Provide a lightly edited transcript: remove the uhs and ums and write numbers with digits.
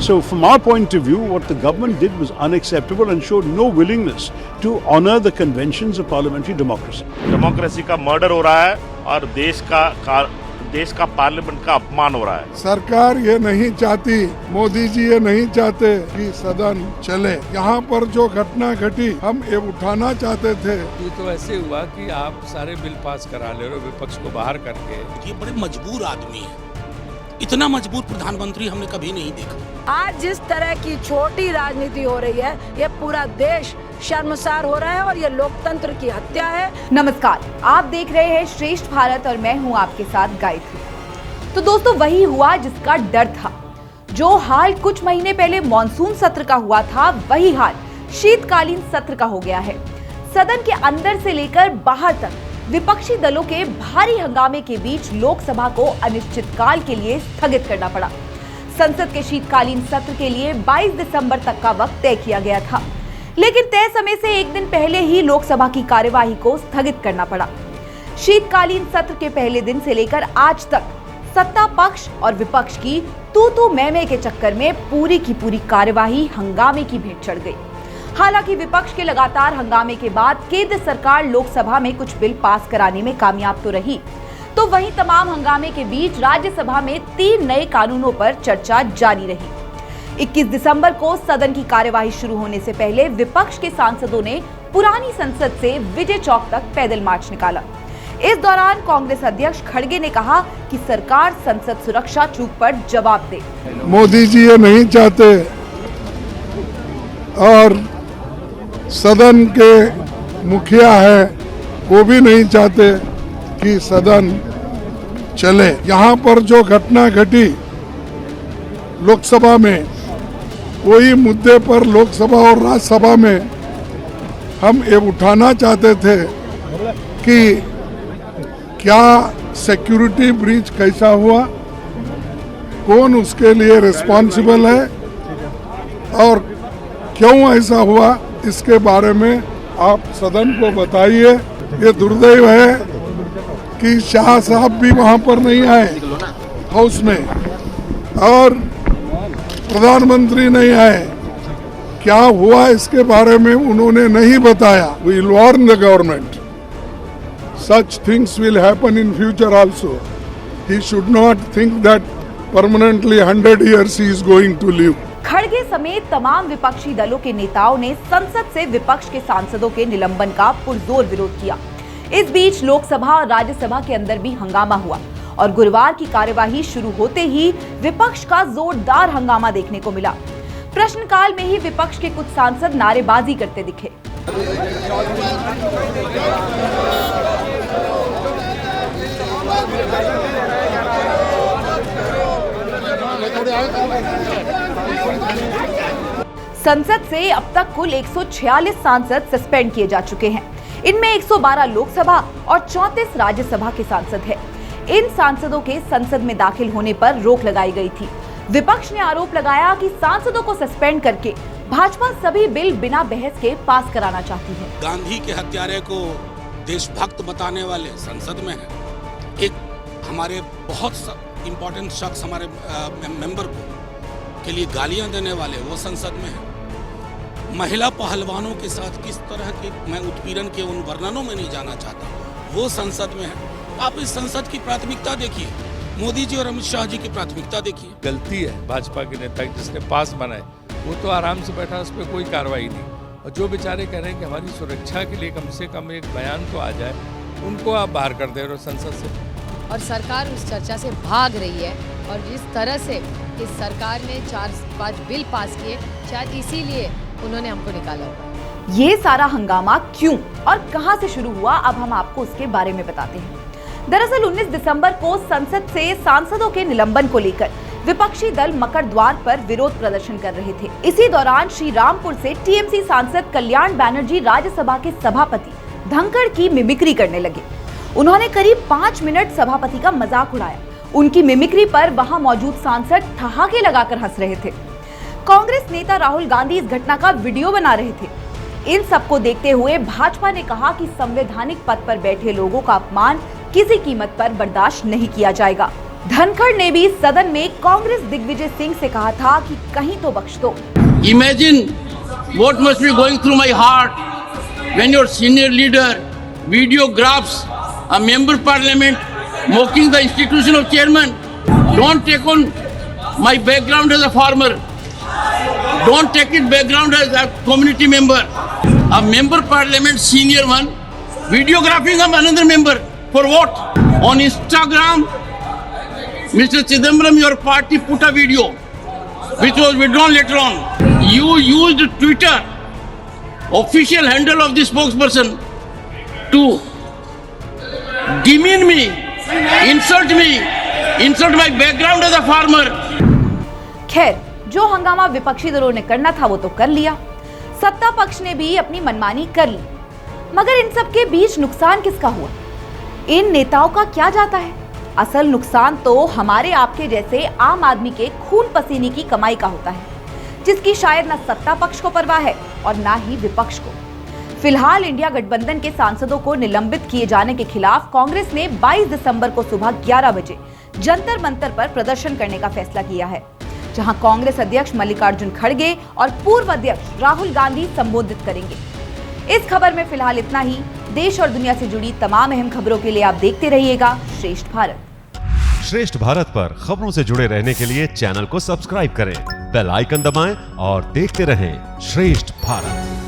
So from our point of view, what the government did was unacceptable and showed no willingness to honor the conventions of parliamentary democracy. Democracy का murder हो रहा है और देश का parliament का अपमान हो रहा है। सरकार ये नहीं चाहती, मोदी जी ये नहीं चाहते कि सदन चले। यहाँ पर जो घटना घटी हम ये उठाना चाहते थे। ये तो ऐसे हुआ कि आप सारे बिल पास करा ले रहे हो विपक्ष को बाहर करके। ये बड़े मजबूर आदमी है, इतना मजबूर प्रधानमंत्री हमने कभी नहीं देखा। आज जिस तरह की छोटी राजनीति हो रही है, ये पूरा देश शर्मसार हो रहा है और ये लोकतंत्र की हत्या है। नमस्कार, आप देख रहे हैं श्रेष्ठ भारत और मैं हूं आपके साथ गायत्री। तो दोस्तों, वही हुआ जिसका डर था। जो हाल कुछ महीने पहले मॉनसून सत्र का हुआ था, वही हाल शीतकालीन सत्र का हो गया है। सदन के अंदर से लेकर बाहर तक विपक्षी दलों के भारी हंगामे के बीच लोकसभा को अनिश्चितकाल के लिए स्थगित करना पड़ा। संसद के शीतकालीन सत्र के लिए 22 दिसंबर तक का वक्त तय किया गया था, लेकिन तय समय से एक दिन पहले ही लोकसभा की कार्यवाही को स्थगित करना पड़ा। शीतकालीन सत्र के पहले दिन से लेकर आज तक सत्ता पक्ष और विपक्ष की तू मैं के चक्कर में पूरी की पूरी कार्यवाही हंगामे की भेंट चढ़ गई। हालांकि विपक्ष के लगातार हंगामे के बाद केंद्र सरकार लोकसभा में कुछ बिल पास कराने में कामयाब तो रही, तो वहीं तमाम हंगामे के बीच राज्यसभा में 3 नए कानूनों पर चर्चा जारी रही। 21 दिसंबर को सदन की कार्यवाही शुरू होने से पहले विपक्ष के सांसदों ने पुरानी संसद से विजय चौक तक पैदल मार्च निकाला। इस दौरान कांग्रेस अध्यक्ष खड़गे ने कहा कि सरकार संसद सुरक्षा चूक पर जवाब दे। मोदी जी ये नहीं चाहते और सदन के मुखिया है वो भी नहीं चाहते कि सदन चले। यहाँ पर जो घटना घटी लोकसभा में, वही मुद्दे पर लोकसभा और राज्यसभा में हम ये उठाना चाहते थे कि क्या सिक्योरिटी ब्रीच कैसा हुआ, कौन उसके लिए रिस्पॉन्सिबल है और क्यों ऐसा हुआ, इसके बारे में आप सदन को बताइए। ये दुर्दैव है कि शाह साहब भी वहां पर नहीं आए हाउस में और प्रधानमंत्री नहीं आए। क्या हुआ इसके बारे में उन्होंने नहीं बताया। We warn the government, such things will happen in future also. He should not think that permanently 100 years he is going to live। खड़गे समेत तमाम विपक्षी दलों के नेताओं ने संसद से विपक्ष के सांसदों के निलंबन का पुरजोर विरोध किया। इस बीच लोकसभा और राज्यसभा के अंदर भी हंगामा हुआ और गुरुवार की कार्यवाही शुरू होते ही विपक्ष का जोरदार हंगामा देखने को मिला। प्रश्नकाल में ही विपक्ष के कुछ सांसद नारेबाजी करते दिखे। संसद से अब तक कुल 146 सांसद सस्पेंड किए जा चुके हैं। इनमें 112 लोकसभा और 34 राज्यसभा के सांसद हैं। इन सांसदों के संसद में दाखिल होने पर रोक लगाई गई थी। विपक्ष ने आरोप लगाया कि सांसदों को सस्पेंड करके भाजपा सभी बिल बिना बहस के पास कराना चाहती है। गांधी के हत्यारे को देशभक्त बताने वाले संसद में है। एक हमारे बहुत इंपॉर्टेंट शख्स हमारे मेंबर के लिए गालियां देने वाले वो संसद में है। महिला पहलवानों के साथ किस तरह के मैं उत्पीड़न के उन वर्णनों में नहीं जाना चाहता, वो संसद में है। आप इस संसद की प्राथमिकता देखिए, मोदी जी और अमित शाह जी की प्राथमिकता देखिए। गलती है भाजपा के नेता जिसने पास बनाए, वो तो आराम से बैठा, उस पर कोई कार्रवाई नहीं। और जो बेचारे कह रहे हैं कि हमारी सुरक्षा के लिए कम से कम एक बयान तो आ जाए, उनको आप बाहर कर दे रहे हो संसद से। और सरकार उस चर्चा से भाग रही है और जिस तरह से इस सरकार ने 4-5 बिल पास किए, शायद इसीलिए उन्होंने हमको निकाला होगा। ये सारा हंगामा क्यों और कहां से शुरू हुआ, अब हम आपको उसके बारे में बताते हैं। दरअसल 19 दिसंबर को संसद से सांसदों के निलंबन को लेकर विपक्षी दल मकर द्वार पर विरोध प्रदर्शन कर रहे थे। इसी दौरान श्री रामपुर से टीएमसी सांसद कल्याण बनर्जी राज्यसभा के सभापति धनखड़ की मिमिक्री करने लगे। उन्होंने करीब 5 मिनट सभापति का मजाक उड़ाया। उनकी मिमिक्री पर वहां मौजूद सांसद ठहाके लगाकर हंस रहे थे। कांग्रेस नेता राहुल गांधी इस घटना का वीडियो बना रहे थे। इन सबको देखते हुए भाजपा ने कहा कि संवैधानिक पद पर बैठे लोगों का अपमान किसी कीमत पर बर्दाश्त नहीं किया जाएगा। धनखड़ ने भी सदन में कांग्रेस दिग्विजय सिंह से कहा था कि कहीं तो बख्श दो। Imagine what must be going through my heart when your senior leader videographs a member parliament mocking the institution of chairman. Don't take on my background as a farmer. Don't take it background as a community member. A member parliament senior one videographing of another member. For what? On Instagram, Mr. Chidambaram, your party put a video which was withdrawn later on. You used Twitter, official handle of the spokesperson, to demean me, insult my background as a farmer. खैर, जो हंगामा विपक्षी दलों ने करना था वो तो कर लिया, सत्ता पक्ष ने भी अपनी मनमानी कर ली, मगर इन सब के बीच नुकसान किसका हुआ? इन नेताओं का क्या जाता है? असल नुकसान तो हमारे आपके जैसे आम आदमी के खून पसीने की कमाई का होता है, जिसकी शायद न सत्ता पक्ष को परवाह है और ना ही विपक्ष को। फिलहाल इंडिया गठबंधन के सांसदों को निलंबित किए जाने के खिलाफ कांग्रेस ने 22 दिसंबर को सुबह 11 बजे जंतर मंतर पर प्रदर्शन करने का फैसला किया है, जहां कांग्रेस अध्यक्ष मल्लिकार्जुन खड़गे और पूर्व अध्यक्ष राहुल गांधी संबोधित करेंगे। इस खबर में फिलहाल इतना ही। देश और दुनिया से जुड़ी तमाम अहम खबरों के लिए आप देखते रहिएगा श्रेष्ठ भारत। श्रेष्ठ भारत पर खबरों से जुड़े रहने के लिए चैनल को सब्सक्राइब करें, बेल आइकन दबाएं और देखते रहें श्रेष्ठ भारत।